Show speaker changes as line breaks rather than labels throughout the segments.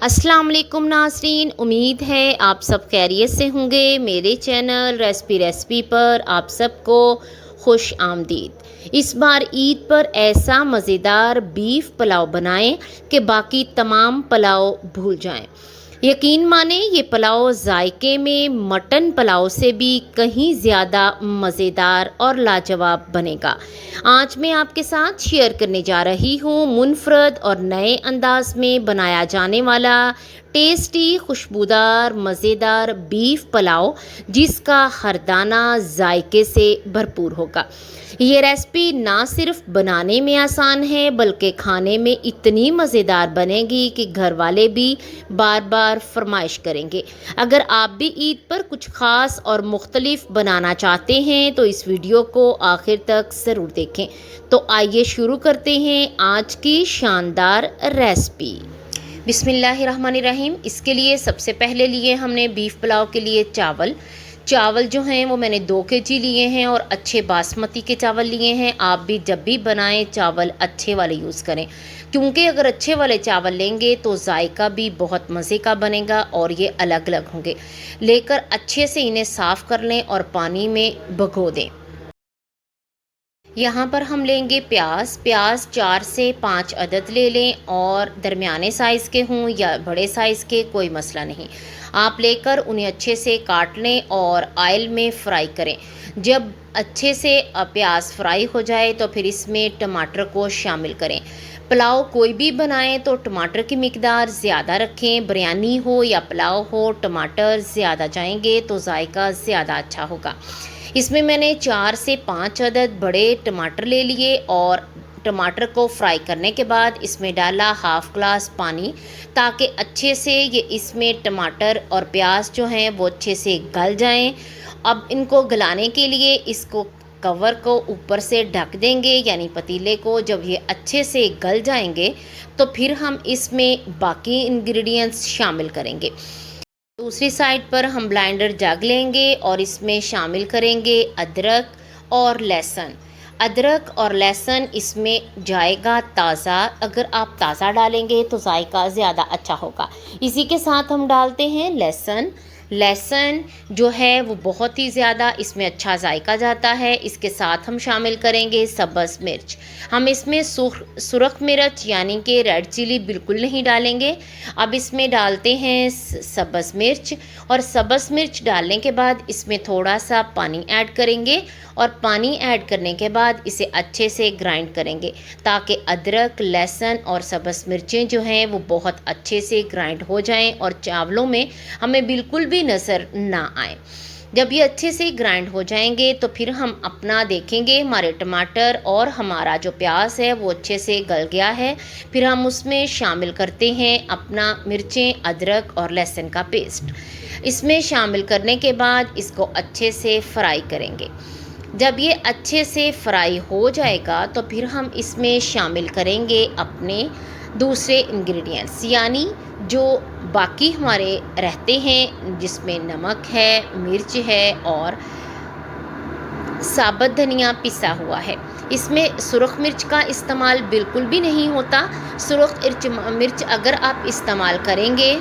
अस्सलाम वालेकुम नाज़रीन, उम्मीद है आप सब खैरियत से होंगे। मेरे चैनल रेसिपी पर आप सबको खुश आमदीद। इस बार ईद पर ऐसा मज़ेदार बीफ पुलाव बनाएं कि बाकी तमाम पुलाव भूल जाएं। यकीन माने ये पुलाव जायके में मटन पुलाव से भी कहीं ज़्यादा मज़ेदार और लाजवाब बनेगा। आज मैं आपके साथ शेयर करने जा रही हूँ मुनफरद और नए अंदाज में बनाया जाने वाला टेस्टी खुशबूदार मज़ेदार बीफ पुलाव, जिसका हर दाना जायके से भरपूर होगा। ये रेसिपी ना सिर्फ बनाने में आसान है बल्कि खाने में इतनी मज़ेदार बनेगी कि घर वाले भी बार बार फरमाइश करेंगे। अगर आप भी ईद पर कुछ ख़ास और मुख्तलिफ बनाना चाहते हैं तो इस वीडियो को आखिर तक ज़रूर देखें। तो आइए शुरू करते हैं आज की शानदार रेसिपी। बिस्मिल्लाहिर्रहमानिर्रहीम। इसके लिए सबसे पहले लिए हमने बीफ पुलाव के लिए चावल जो हैं वो मैंने 2 केजी लिए हैं और अच्छे बासमती के चावल लिए हैं। आप भी जब भी बनाएं चावल अच्छे वाले यूज़ करें, क्योंकि अगर अच्छे वाले चावल लेंगे तो जायका भी बहुत मज़े का बनेगा और ये अलग अलग होंगे। लेकर अच्छे से इन्हें साफ़ कर लें और पानी में भिगो दें। यहाँ पर हम लेंगे प्याज 4 से 5 अदद ले लें और दरमियाने साइज़ के हों या बड़े साइज़ के, कोई मसला नहीं। आप लेकर उन्हें अच्छे से काट लें और ऑयल में फ्राई करें। जब अच्छे से प्याज फ्राई हो जाए तो फिर इसमें टमाटर को शामिल करें। पुलाव कोई भी बनाएं तो टमाटर की मिकदार ज़्यादा रखें। बिरयानी हो या पुलाव हो, टमाटर ज़्यादा जाएंगे तो जायका ज़्यादा अच्छा होगा। इसमें मैंने 4 से 5 अदद बड़े टमाटर ले लिए और टमाटर को फ्राई करने के बाद इसमें डाला हाफ़ ग्लास पानी, ताकि अच्छे से ये इसमें टमाटर और प्याज जो हैं वो अच्छे से गल जाएं। अब इनको गलाने के लिए इसको कवर को ऊपर से ढक देंगे, यानी पतीले को। जब ये अच्छे से गल जाएंगे तो फिर हम इसमें बाकी इंग्रेडिएंट्स शामिल करेंगे। दूसरी साइड पर हम ब्लेंडर जग लेंगे और इसमें शामिल करेंगे अदरक और लहसुन। अदरक और लहसुन इसमें जाएगा ताज़ा। अगर आप ताज़ा डालेंगे तो जायका ज़्यादा अच्छा होगा। इसी के साथ हम डालते हैं लहसुन जो है वो बहुत ही ज़्यादा इसमें अच्छा जायका जाता है। इसके साथ हम शामिल करेंगे सब्ज़ मिर्च। हम इसमें सुरख मिर्च यानी कि रेड चिली बिल्कुल नहीं डालेंगे। अब इसमें डालते हैं सब्ज़ मिर्च, और सब्ज़ मिर्च डालने के बाद इसमें थोड़ा सा पानी ऐड करेंगे और पानी ऐड करने के बाद इसे अच्छे से ग्राइंड करेंगे, ताकि अदरक, लहसुन और सब्ज़ मिर्चें जो हैं वो बहुत अच्छे से ग्राइंड हो जाएं और चावलों में हमें बिल्कुल भी नज़र ना आए। जब ये अच्छे से ग्राइंड हो जाएंगे तो फिर हम अपना देखेंगे हमारे टमाटर और हमारा जो प्याज है वो अच्छे से गल गया है। फिर हम उसमें शामिल करते हैं अपना मिर्चें, अदरक और लहसुन का पेस्ट। इसमें शामिल करने के बाद इसको अच्छे से फ्राई करेंगे। जब ये अच्छे से फ्राई हो जाएगा तो फिर हम इसमें शामिल करेंगे अपने दूसरे इंग्रेडिएंट्स, यानी जो बाकी हमारे रहते हैं, जिसमें नमक है, मिर्च है और साबुत धनिया पिसा हुआ है। इसमें सुरख मिर्च का इस्तेमाल बिल्कुल भी नहीं होता। सुरख मिर्च अगर आप इस्तेमाल करेंगे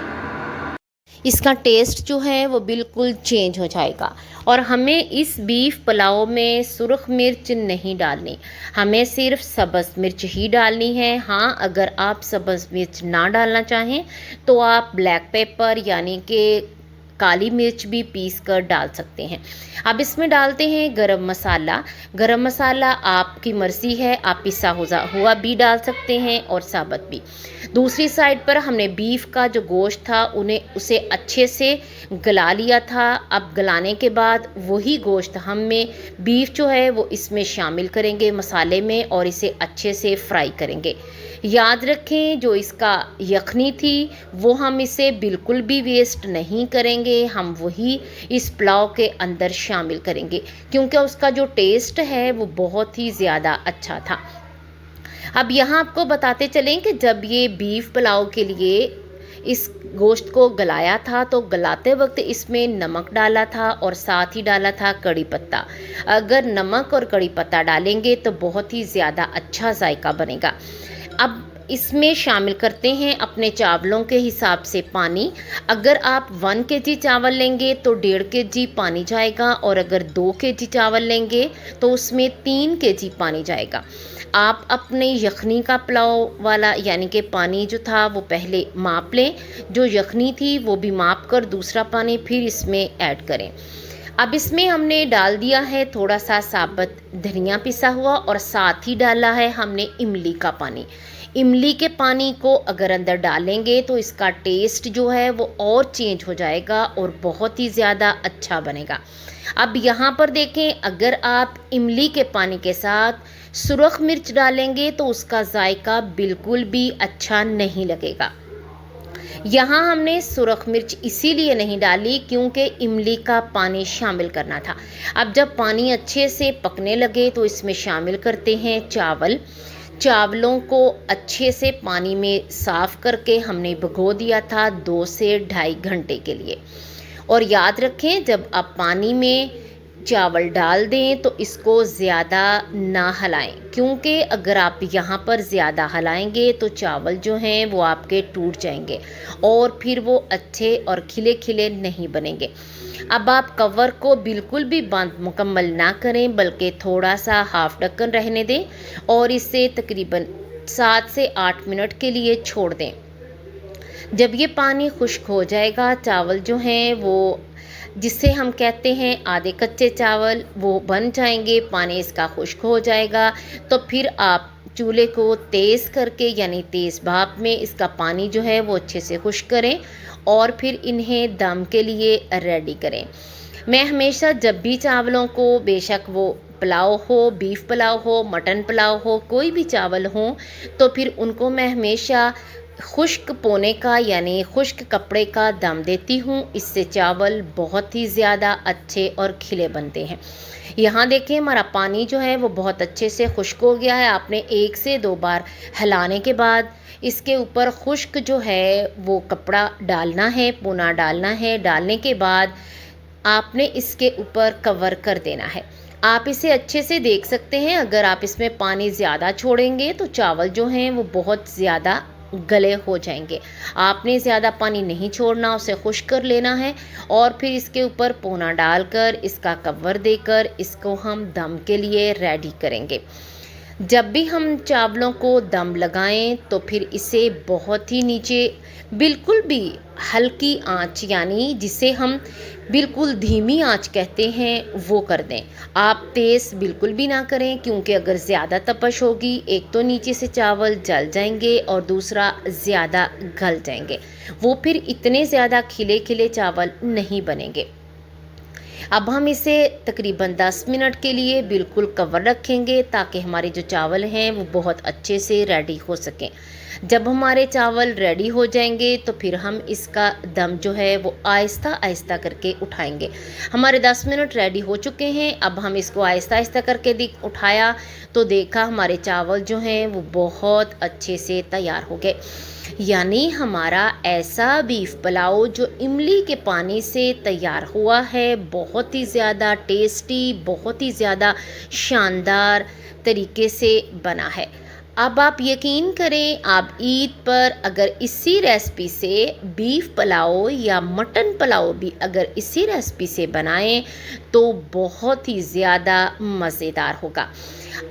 इसका टेस्ट जो है वो बिल्कुल चेंज हो जाएगा। और हमें इस बीफ पुलाव में सुरख मिर्च नहीं डालनी, हमें सिर्फ सब्ज़ मिर्च ही डालनी है। हाँ, अगर आप सब्ज़ मिर्च ना डालना चाहें तो आप ब्लैक पेपर यानी कि काली मिर्च भी पीस कर डाल सकते हैं। अब इसमें डालते हैं गरम मसाला। गरम मसाला आपकी मर्ज़ी है, आप पिसा हुआ भी डाल सकते हैं और साबुत भी। दूसरी साइड पर हमने बीफ का जो गोश्त था उसे अच्छे से गला लिया था। अब गलाने के बाद वही गोश्त हमें बीफ जो है वो इसमें शामिल करेंगे मसाले में और इसे अच्छे से फ्राई करेंगे। याद रखें, जो इसका यखनी थी वो हम इसे बिल्कुल भी वेस्ट नहीं करेंगे, हम वही इस पुलाव के अंदर शामिल करेंगे, क्योंकि उसका जो टेस्ट है वो बहुत ही ज़्यादा अच्छा था। अब यहाँ आपको बताते चलें कि जब ये बीफ पुलाव के लिए इस गोश्त को गलाया था तो गलाते वक्त इसमें नमक डाला था और साथ ही डाला था कड़ी पत्ता। अगर नमक और कड़ी पत्ता डालेंगे तो बहुत ही ज़्यादा अच्छा जायका बनेगा। अब इसमें शामिल करते हैं अपने चावलों के हिसाब से पानी। अगर आप 1 केजी चावल लेंगे तो 1.5 केजी पानी जाएगा, और अगर 2 केजी चावल लेंगे तो उसमें 3 केजी पानी जाएगा। आप अपने यखनी का पुलाव वाला यानी कि पानी जो था वो पहले माप लें, जो यखनी थी वो भी माप कर दूसरा पानी फिर इसमें ऐड करें। अब इसमें हमने डाल दिया है थोड़ा सा साबुत धनिया पिसा हुआ, और साथ ही डाला है हमने इमली का पानी। इमली के पानी को अगर अंदर डालेंगे तो इसका टेस्ट जो है वो और चेंज हो जाएगा और बहुत ही ज़्यादा अच्छा बनेगा। अब यहाँ पर देखें, अगर आप इमली के पानी के साथ सुरख मिर्च डालेंगे तो उसका जायका बिल्कुल भी अच्छा नहीं लगेगा। यहाँ हमने सुरख मिर्च इसीलिए नहीं डाली क्योंकि इमली का पानी शामिल करना था। अब जब पानी अच्छे से पकने लगे तो इसमें शामिल करते हैं चावल। चावलों को अच्छे से पानी में साफ़ करके हमने भिगो दिया था 2 से ढाई घंटे के लिए। और याद रखें, जब आप पानी में चावल डाल दें तो इसको ज़्यादा ना हिलाएं, क्योंकि अगर आप यहाँ पर ज़्यादा हिलाएंगे तो चावल जो हैं वो आपके टूट जाएंगे और फिर वो अच्छे और खिले खिले नहीं बनेंगे। अब आप कवर को बिल्कुल भी बंद मुकम्मल ना करें, बल्कि थोड़ा सा हाफ ढक्कन रहने दें और इसे तकरीबन 7 से 8 मिनट के लिए छोड़ दें। जब ये पानी खुश्क हो जाएगा, चावल जो हैं वो जिसे हम कहते हैं आधे कच्चे चावल, वो बन जाएंगे, पानी इसका खुश्क हो जाएगा, तो फिर आप चूल्हे को तेज़ करके यानी तेज़ भाप में इसका पानी जो है वो अच्छे से खुश्क करें और फिर इन्हें दम के लिए रेडी करें। मैं हमेशा जब भी चावलों को, बेशक वो पुलाव हो, बीफ पुलाव हो, मटन पुलाव हो, कोई भी चावल हो, तो फिर उनको मैं हमेशा खुश्क पोने का यानी खुश्क कपड़े का दम देती हूँ। इससे चावल बहुत ही ज़्यादा अच्छे और खिले बनते हैं। यहाँ देखें, हमारा पानी जो है वो बहुत अच्छे से खुश्क हो गया है। आपने 1 से 2 बार हिलाने के बाद इसके ऊपर खुश्क जो है वो कपड़ा डालना है, पूना डालना है। डालने के बाद आपने इसके ऊपर कवर कर देना है। आप इसे अच्छे से देख सकते हैं, अगर आप इसमें पानी ज़्यादा छोड़ेंगे तो चावल जो हैं वो बहुत ज़्यादा गले हो जाएंगे। आपने ज़्यादा पानी नहीं छोड़ना, उसे खुश्क कर लेना है और फिर इसके ऊपर पोना डालकर इसका कवर देकर इसको हम दम के लिए रेडी करेंगे। जब भी हम चावलों को दम लगाएं तो फिर इसे बहुत ही नीचे, बिल्कुल भी हल्की आंच यानी जिसे हम बिल्कुल धीमी आंच कहते हैं वो कर दें। आप तेज़ बिल्कुल भी ना करें, क्योंकि अगर ज़्यादा तपश होगी, एक तो नीचे से चावल जल जाएंगे और दूसरा ज़्यादा गल जाएंगे, वो फिर इतने ज़्यादा खिले खिले चावल नहीं बनेंगे। अब हम इसे तकरीबन 10 मिनट के लिए बिल्कुल कवर रखेंगे ताकि हमारे जो चावल हैं वो बहुत अच्छे से रेडी हो सकें। जब हमारे चावल रेडी हो जाएंगे तो फिर हम इसका दम जो है वो आहिस्ता आहिस्ता करके उठाएंगे। हमारे 10 मिनट रेडी हो चुके हैं। अब हम इसको आहिस्ता आहिस्ता करके उठाया तो देखा हमारे चावल जो हैं वो बहुत अच्छे से तैयार हो गए। यानी हमारा ऐसा बीफ पुलाव जो इमली के पानी से तैयार हुआ है, बहुत ही ज़्यादा टेस्टी, बहुत ही ज़्यादा शानदार तरीके से बना है। अब आप यकीन करें, आप ईद पर अगर इसी रेसिपी से बीफ पुलाव या मटन पुलाव भी अगर इसी रेसिपी से बनाएं तो बहुत ही ज़्यादा मज़ेदार होगा।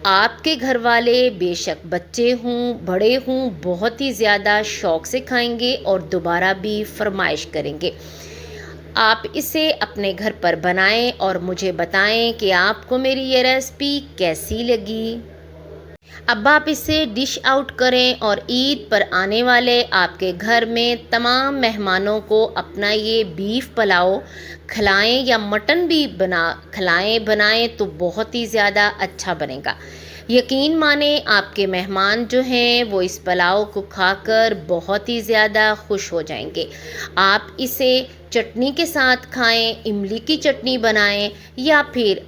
आपके घर वाले, बेशक बच्चे हों बड़े हों, बहुत ही ज़्यादा शौक़ से खाएंगे और दोबारा भी फरमाइश करेंगे। आप इसे अपने घर पर बनाएं और मुझे बताएं कि आपको मेरी ये रेसिपी कैसी लगी। अब आप इसे डिश आउट करें और ईद पर आने वाले आपके घर में तमाम मेहमानों को अपना ये बीफ पुलाव खिलाएं या मटन भी बनाएं तो बहुत ही ज़्यादा अच्छा बनेगा। यकीन माने, आपके मेहमान जो हैं वो इस पुलाव को खाकर बहुत ही ज़्यादा खुश हो जाएंगे। आप इसे चटनी के साथ खाएं, इमली की चटनी बनाएं या फिर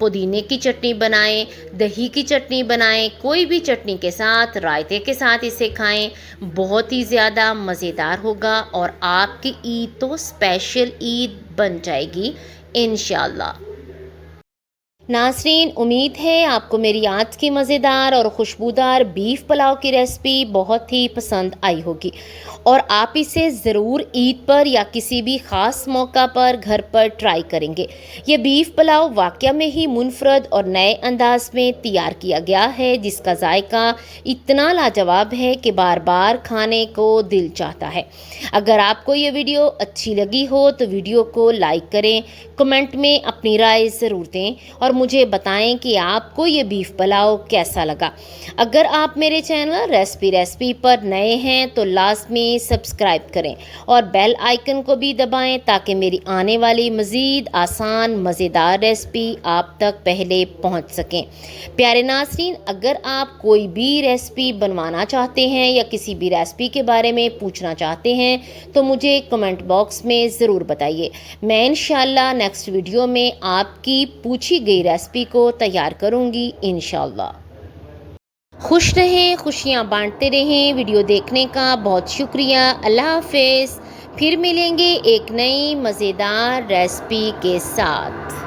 पुदीने की चटनी बनाएं, दही की चटनी बनाएं, कोई भी चटनी के साथ, रायते के साथ इसे खाएं, बहुत ही ज़्यादा मज़ेदार होगा और आपकी ईद तो स्पेशल ईद बन जाएगी इंशाल्लाह। नाज़रीन, उम्मीद है आपको मेरी आज की मज़ेदार और खुशबूदार बीफ पुलाव की रेसिपी बहुत ही पसंद आई होगी और आप इसे ज़रूर ईद पर या किसी भी ख़ास मौका पर घर पर ट्राई करेंगे। ये बीफ पुलाव वाकया में ही मुनफरद और नए अंदाज में तैयार किया गया है, जिसका जायका इतना लाजवाब है कि बार बार खाने को दिल चाहता है। अगर आपको ये वीडियो अच्छी लगी हो तो वीडियो को लाइक करें, कमेंट में अपनी राय ज़रूर दें और मुझे बताएं कि आपको ये बीफ पुलाव कैसा लगा। अगर आप मेरे चैनल रेसिपी पर नए हैं तो लाजमी सब्सक्राइब करें और बेल आइकन को भी दबाएं ताकि मेरी आने वाली मज़ीद आसान मज़ेदार रेसिपी आप तक पहले पहुंच सकें। प्यारे नाज़रीन, अगर आप कोई भी रेसिपी बनवाना चाहते हैं या किसी भी रेसिपी के बारे में पूछना चाहते हैं तो मुझे कमेंट बॉक्स में ज़रूर बताइए। मैं इंशाल्लाह नेक्स्ट वीडियो में आपकी पूछी गई रेसिपी को तैयार करूँगी इंशाल्लाह। खुश रहें, खुशियाँ बांटते रहें। वीडियो देखने का बहुत शुक्रिया। अल्लाह हाफ़िज़। फिर मिलेंगे एक नई मज़ेदार रेसिपी के साथ।